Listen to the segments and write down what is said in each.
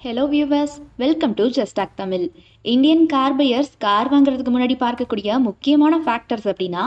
Hello viewers, welcome to just talk Tamil. Indian car buyers car வாங்குறதுக்கு முன்னாடி பார்க்கக்கூடிய முக்கியமான ஃபேக்டர்ஸ் அப்படின்னா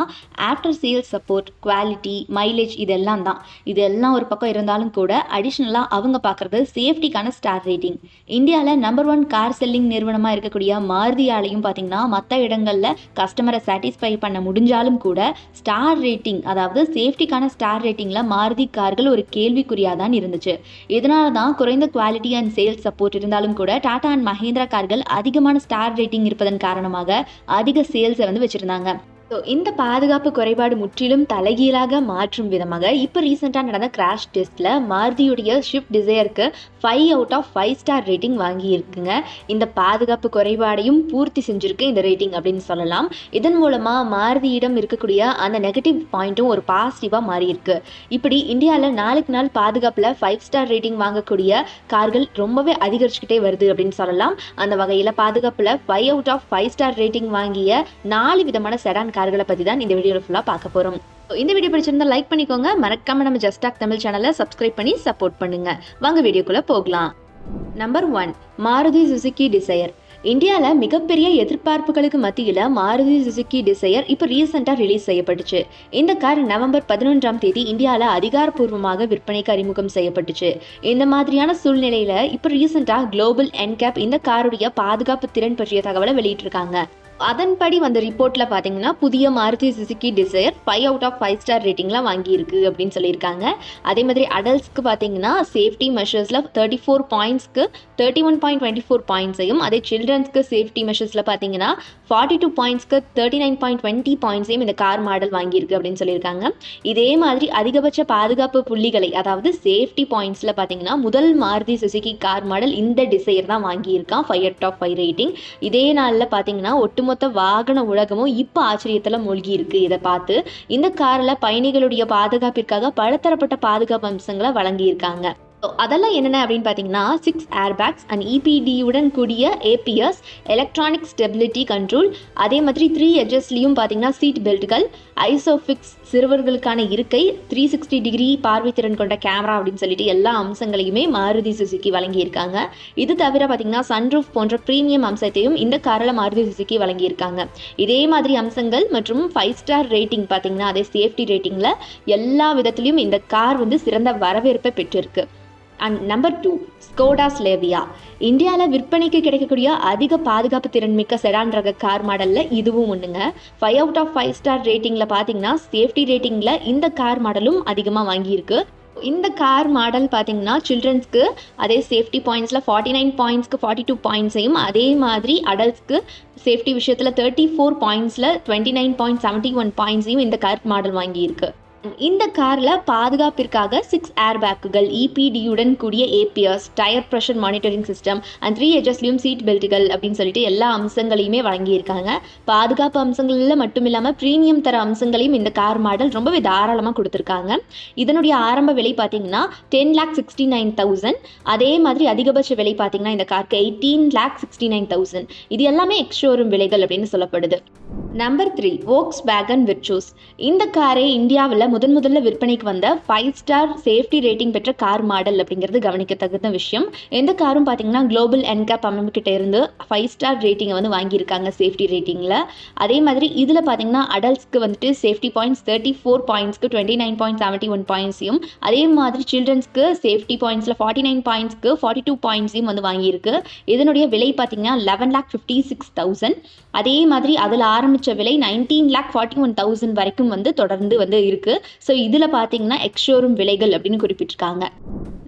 after sales support, quality, mileage இதெல்லாம் தான். இதெல்லாம் ஒரு பக்கம் இருந்தாலும் கூட அடிஷ்னலாக அவங்க பார்க்குறது சேஃப்டிக்கான ஸ்டார் ரேட்டிங். இந்தியாவில் நம்பர் 1 கார் செல்லிங் நிறுவனமாக இருக்கக்கூடிய மாருதியாலையும் பார்த்தீங்கன்னா மற்ற இடங்களில் கஸ்டமரை சாட்டிஸ்ஃபை பண்ண முடிஞ்சாலும் கூட ஸ்டார் ரேட்டிங், அதாவது சேஃப்டிக்கான ஸ்டார் ரேட்டிங்கில் மாருதி கார்கள் ஒரு கேள்விக்குறியாக தான் இருந்துச்சு. இதனால தான் குறைந்த குவாலிட்டி அண்ட் சேல்ஸ் சப்போர்ட் இருந்தாலும் கூட டாடா அண்ட் மஹேந்திரா கார்கள் அதிகமான ஸ்டார் ரேட்டிங் இருப்பதன் காரணமாக அதிக சேல்ஸை வச்சிருந்தாங்க. ஸோ இந்த பாதுகாப்பு குறைபாடு முற்றிலும் தலைகீழாக மாற்றும் விதமாக இப்போ ரீசெண்டாக நடந்த கிராஷ் டெஸ்ட்டில் மாருதியுடைய ஷிஃப்ட் டிசையருக்கு 5 out of 5 ஸ்டார் ரேட்டிங் வாங்கியிருக்குங்க. இந்த பாதுகாப்பு குறைபாடையும் பூர்த்தி செஞ்சுருக்கு இந்த ரேட்டிங் அப்படின்னு சொல்லலாம். இதன் மூலமாக மாருதியிடம் இருக்கக்கூடிய அந்த நெகட்டிவ் பாயிண்ட்டும் ஒரு பாசிட்டிவாக மாறியிருக்கு. இப்படி இந்தியாவில் நாளுக்கு நாள் பாதுகாப்பில் 5 ஸ்டார் ரேட்டிங் வாங்கக்கூடிய கார்கள் ரொம்பவே அதிகரிச்சுக்கிட்டே வருது அப்படின்னு சொல்லலாம். அந்த வகையில் பாதுகாப்பில் 5 out of 5 ஸ்டார் ரேட்டிங் வாங்கிய 4 விதமான செடான் கார்களை பற்றி தான் இந்த வீடியோவில் ஃபுல்லாக பார்க்க போகிறோம். இந்த வீடியோ பிடிச்சிருந்தா லைக் பண்ணிக்கோங்க, மறக்காம நம்ம ஜஸ்ட் டாக் தமிழ் சேனலை சப்ஸ்கிரைப் பண்ணி சப்போர்ட் பண்ணுங்க. வாங்க வீடியோக்குள்ள போகலாம். Number 1, Maruti Suzuki Dzire. இந்தியாவில் மிகப்பெரிய எதிர்பார்ப்புகளுக்கு மத்தியில் மாருதி சுசுகி டிசையர் இப்போ ரீசெண்டாக ரிலீஸ் செய்யப்பட்டுச்சு. இந்த கார் நவம்பர் 11ஆம் தேதி இந்தியாவில் அதிகாரப்பூர்வமாக விற்பனைக்கு அறிமுகம் செய்யப்பட்டுச்சு. இந்த மாதிரியான சூழ்நிலையில் இப்போ ரீசெண்டாக குளோபல் என்கேப் இந்த காருடைய பாதுகாப்பு திறன் பற்றிய தகவலை வெளியிட்டிருக்காங்க. அதன்படி வந்த ரிப்போர்ட்டில் பார்த்தீங்கன்னா புதிய Maruti Suzuki Dzire 5 out of 5 star ரேட்டிங்லாம் வாங்கியிருக்கு அப்படின்னு சொல்லியிருக்காங்க. அதே மாதிரி அடல்ட்ஸ்க்கு பார்த்தீங்கன்னா சேஃப்டி மெஷர்ஸில் 34 பாயிண்ட்ஸ்க்கு 31.24 பாயிண்ட்ஸையும், அதே சில்ட்ரன்ஸ்க்கு சேஃப்டி மெஷர்ஸில் பார்த்தீங்கன்னா 42 பாயிண்ட்ஸ்க்கு 39.20 பாயிண்ட்ஸையும் இந்த கார் மாடல் வாங்கியிருக்கு அப்படின்னு சொல்லியிருக்காங்க. இதே மாதிரி அதிகபட்ச பாதுகாப்பு புள்ளிகளை, அதாவது சேஃப்டி பாயிண்ட்ஸில் பார்த்தீங்கன்னா முதல் மாருதி சுசுகி கார் மாடல் இந்த டிசையர் தான் வாங்கியிருக்கான் 5 out of 5 ரேட்டிங். இதே நாளில் பார்த்தீங்கன்னா ஒட்டுமொத்த வாகன உலகமும் இப்போ ஆச்சரியத்தில் மூழ்கி இருக்கு. இதை பார்த்து இந்த காரில் பயணிகளுடைய பாதுகாப்பிற்காக பலதரப்பட்ட பாதுகாப்பு அம்சங்களை வழங்கியிருக்காங்க. அதெல்லாம் என்னென்ன அப்படின்னு பார்த்தீங்கன்னா 6 ஏர்பேக்ஸ் அண்ட் EPD-உடன் கூடிய APS எலக்ட்ரானிக் ஸ்டெபிலிட்டி கண்ட்ரோல், அதே மாதிரி 3 எட்ஜஸ்லையும் பார்த்தீங்கன்னா சீட் பெல்ட்டுகள், ஐசோஃபிக்ஸ் சிறுவர்களுக்கான இருக்கை, 360 டிகிரி பார்வைத்திறன் கொண்ட கேமரா அப்படின்னு சொல்லிட்டு எல்லா அம்சங்களையுமே மாருதி சுசுகி வழங்கியிருக்காங்க. இது தவிர பார்த்தீங்கன்னா சன்ரூஃப் போன்ற ப்ரீமியம் அம்சத்தையும் இந்த காரில் மாருதி சுசுகி வழங்கியிருக்காங்க. இதே மாதிரி அம்சங்கள் மற்றும் 5 ஸ்டார் ரேட்டிங் பார்த்தீங்கன்னா அதே சேஃப்டி ரேட்டிங்கில் எல்லா விதத்திலையும் இந்த கார் சிறந்த வரவேற்பை பெற்றிருக்கு. And number 2, Skoda Slavia. இந்தியாவில் விற்பனைக்கு கிடைக்கக்கூடிய அதிக பாதுகாப்பு திறன்மிக்க செடான் ரக கார் மாடலில் இதுவும் ஒன்றுங்க. 5 out of 5 ஸ்டார் ரேட்டிங்கில் பார்த்தீங்கன்னா சேஃப்டி ரேட்டிங்கில் இந்த கார் மாடலும் அதிகமாக வாங்கியிருக்கு. இந்த கார் மாடல் பார்த்தீங்கன்னா சில்ட்ரன்ஸ்க்கு அதே சேஃப்டி பாயிண்ட்ஸில் 49 பாயிண்ட்ஸ்க்கு 42 பாயிண்ட்ஸையும், அதே மாதிரி அடல்ட்ஸ்க்கு சேஃப்டி விஷயத்தில் 34 பாயிண்ட்ஸில் 29.71 பாயிண்ட்ஸையும் இந்த கார் மாடல் வாங்கியிருக்கு. இந்த காரில் பாதுகாப்பிற்காக 6 ஏர்பேக்குகள், EPD-உடன் கூடிய APS, tyre pressure monitoring system and 3 எட்ஜஸ்லையும் சீட் பெல்ட்டுகள் அப்படின்னு சொல்லிட்டு எல்லா அம்சங்களையுமே வழங்கியிருக்காங்க. பாதுகாப்பு அம்சங்களில் மட்டும் இல்லாமல் ப்ரீமியம் தர அம்சங்களையும் இந்த கார் மாடல் ரொம்பவே தாராளமாக கொடுத்துருக்காங்க. இதனுடைய ஆரம்ப விலை பார்த்தீங்கன்னா 10,69,000. அதே மாதிரி அதிகபட்ச விலை பார்த்தீங்கன்னா இந்த காருக்கு 18,69,000. இது எல்லாமே எக்ஸ்ஷோரூம் விலைகள் அப்படின்னு சொல்லப்படுது. Number 3, Volkswagen Virtus. இந்த காரை இந்தியாவில் முதல்ல விற்பனைக்கு வந்த 5 ஸ்டார் சேஃப்டி ரேட்டிங் பெற்ற கார் மாடல் அப்படிங்கிறது கவனிக்கத்தகுந்த விஷயம். எந்த காரும் பார்த்தீங்கன்னா குளோபல் என்கேப் அமைப்புக்கிட்ட இருந்து 5 ஸ்டார் ரேட்டிங்கை வாங்கியிருக்காங்க சேஃப்டி ரேட்டிங்கில். அதே மாதிரி இதில் பார்த்தீங்கன்னா அடல்ட்ஸ்க்கு சேஃப்டி பாயிண்ட்ஸ் 34 பாயிண்ட்ஸ்க்கு 29.71 பாயிண்ட்ஸையும், அதே மாதிரி சில்ட்ரன்ஸ்க்கு சேஃப்டி பாயிண்ட்ஸில் 49 பாயிண்ட்ஸ்க்கு 42 பாயிண்ட்ஸையும் வாங்கியிருக்கு. இதனுடைய விலை பார்த்தீங்கன்னா 11,56,000. அதே மாதிரி அதில் ஆரம்பித்த விலை 19,41,000 வரைக்கும் தொடர்ந்து இருக்கு. ஸோ இதில் பார்த்தீங்கன்னா எக்ஸ்ஷோரூம் விலைகள் அப்படின்னு குறிப்பிட்டிருக்காங்க.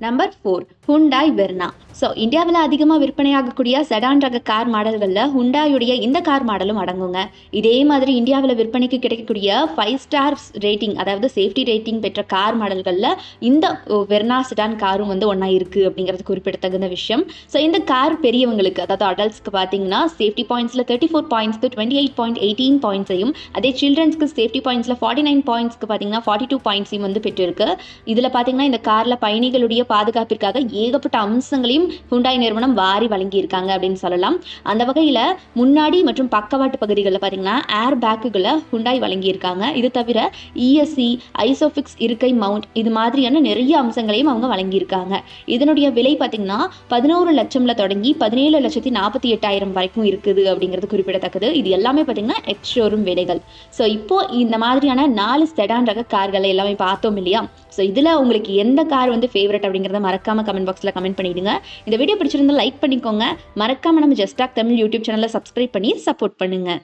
Number 4, Hyundai Verna. ஸோ இந்தியாவில் அதிகமாக விற்பனையாகக்கூடிய செடான் ரக கார் மாடல்களில் ஹுண்டாயுடைய இந்த கார் மாடலும் அடங்குங்க. இதே மாதிரி இந்தியாவில் விற்பனைக்கு கிடைக்கக்கூடிய 5 ஸ்டார்ஸ் ரேட்டிங், அதாவது சேஃப்டி ரேட்டிங் பெற்ற கார் மாடல்களில் இந்த வெர்னா செடான் காரும் ஒன்றா இருக்குது அப்படிங்கிறது குறிப்பிடத்தகுந்த விஷயம். ஸோ இந்த கார் பெரியவங்களுக்கு, அதாவது அடல்ட்ஸ்க்கு பார்த்தீங்கன்னா சேஃப்டி பாயிண்ட்ஸில் 34 பாயிண்ட்ஸ்க்கு 28.18 பாயிண்ட்ஸையும், அதே சில்ட்ரன்ஸ்க்கு சேஃப்டி பாயிண்ட்ஸில் 49 பாயிண்ட்ஸ்க்கு பார்த்தீங்கன்னா 42 பாயிண்ட்ஸையும் பெற்றிருக்கு. இதில் பார்த்தீங்கன்னா இந்த காரில் பயணிகளுடைய பாதுகாப்பிற்காக ஏகப்பட்ட அம்சங்களையும் ஹுண்டாய் நிறுவனம் வாரி வழங்கியிருக்காங்க அப்படின்னு சொல்லலாம். அந்த வகையில் முன்னாடி மற்றும் பக்கவாட்டு பகுதிகளில் பார்த்தீங்கன்னா ஏர் பேக்குகளை ஹுண்டாய் வழங்கியிருக்காங்க. இது தவிர இஎஸ்சி, ஐசோஃபிக்ஸ் இருக்கை மவுண்ட் இது மாதிரியான நிறைய அம்சங்களையும் அவங்க வழங்கியிருக்காங்க. இதனுடைய விலை பார்த்தீங்கன்னா 11 லட்சம்ல தொடங்கி 17,48,000 வரைக்கும் இருக்குது அப்படிங்கிறது குறிப்பிடத்தக்கது. இது எல்லாமே பார்த்தீங்கன்னா எக்ஸ் ஷோரூம் விலைகள். ஸோ இப்போ இந்த மாதிரியான 4 செடான் ரக கார்களை எல்லாமே பார்த்தோம் இல்லையா? ஸோ இதில் உங்களுக்கு எந்த கார் வந்து ஃபேவரட் அப்படிங்கிறத மறக்காம கமெண்ட் பாக்ஸில் கமெண்ட் பண்ணிடுங்க. இந்த வீடியோ பிடிச்சிருந்தா லைக் பண்ணிக்கோங்க. மறக்காம நம்ம ஜஸ்ட் டாக் தமிழ் யூடியூப் சேனலை சப்ஸ்கிரைப் பண்ணி சப்போர்ட் பண்ணுங்க.